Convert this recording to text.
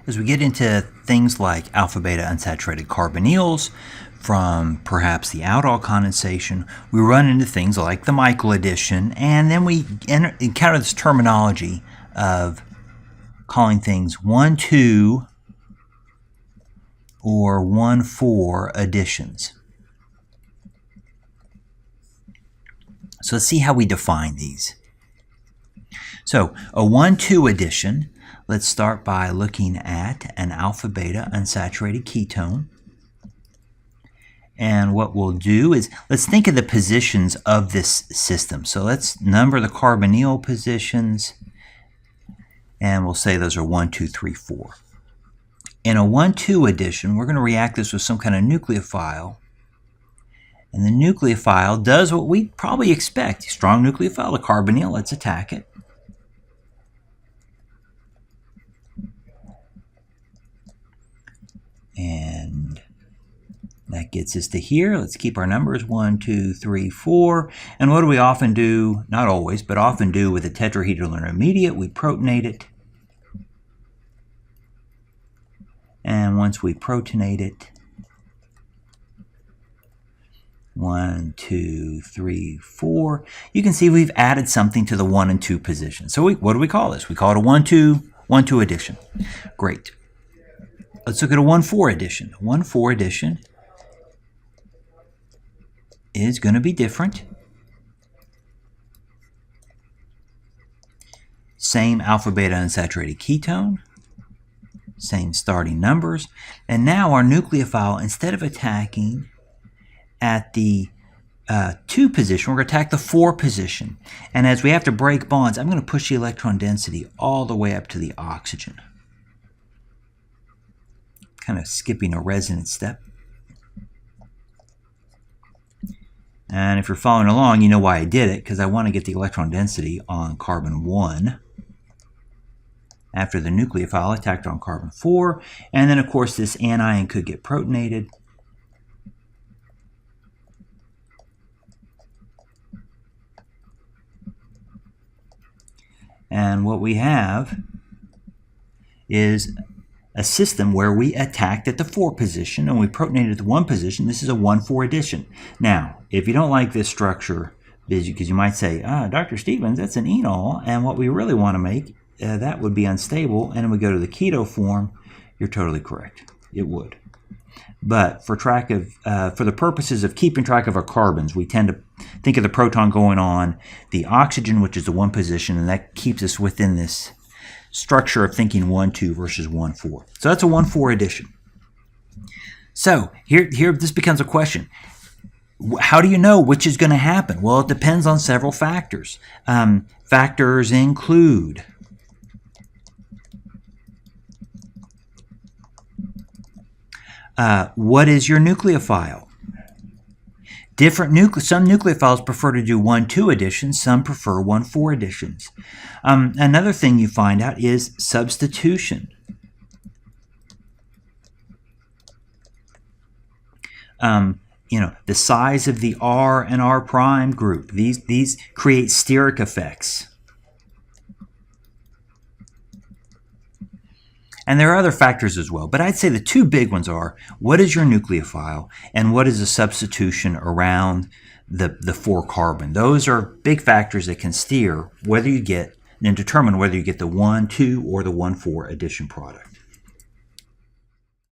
as we get into things like alpha-beta unsaturated carbonyls, from perhaps the aldol condensation, we run into things like the Michael addition, and then we encounter this terminology of calling things 1,2 or 1,4 additions. So let's see how we define these. So a 1,2 addition, let's start by looking at an alpha-beta unsaturated ketone. And what we'll do is, let's think of the positions of this system. So let's number the carbonyl positions, and we'll say those are 1, 2, 3, 4. In a 1,2 addition, we're going to react this with some kind of nucleophile. And the nucleophile does what we probably expect. Strong nucleophile, a carbonyl, let's attack it. And that gets us to here. Let's keep our numbers 1, 2, 3, 4. And what do we often do? Not always, but often do with a tetrahedral intermediate. We protonate it. And once we protonate it, 1, 2, 3, 4. You can see we've added something to the 1 and 2 position. So what do we call this? We call it a 1,2 addition. Great. Let's look at a 1,4 addition. 1,4 addition is going to be different. Same alpha-beta unsaturated ketone. Same starting numbers. And now our nucleophile, instead of attacking at the 2 position, we're going to attack the 4 position. And as we have to break bonds, I'm going to push the electron density all the way up to the oxygen. Kind of skipping a resonance step. And if you're following along, you know why I did it, because I want to get the electron density on carbon 1 after the nucleophile attacked on carbon 4. And then, of course, this anion could get protonated. And what we have is a system where we attacked at the 4 position and we protonated at the 1 position. This is a 1,4 addition. Now, if you don't like this structure, because you might say, Dr. Stevens, that's an enol, and what we really want to make, that would be unstable, and then we go to the keto form, you're totally correct. It would. But for the purposes of keeping track of our carbons, we tend to think of the proton going on the oxygen, which is the 1 position, and that keeps us within this structure of thinking 1,2 versus 1,4. So that's a 1,4 addition. So here this becomes a question. How do you know which is going to happen? Well, it depends on several factors. Factors include what is your nucleophile? Some nucleophiles prefer to do 1,2 additions, some prefer 1,4 additions. Another thing you find out is substitution. The size of the R and R prime group. These create steric effects. And there are other factors as well, but I'd say the 2 big ones are, what is your nucleophile and what is the substitution around the 4 carbon. Those are big factors that can steer whether you get and determine whether you get the 1,2 or the 1,4 addition product.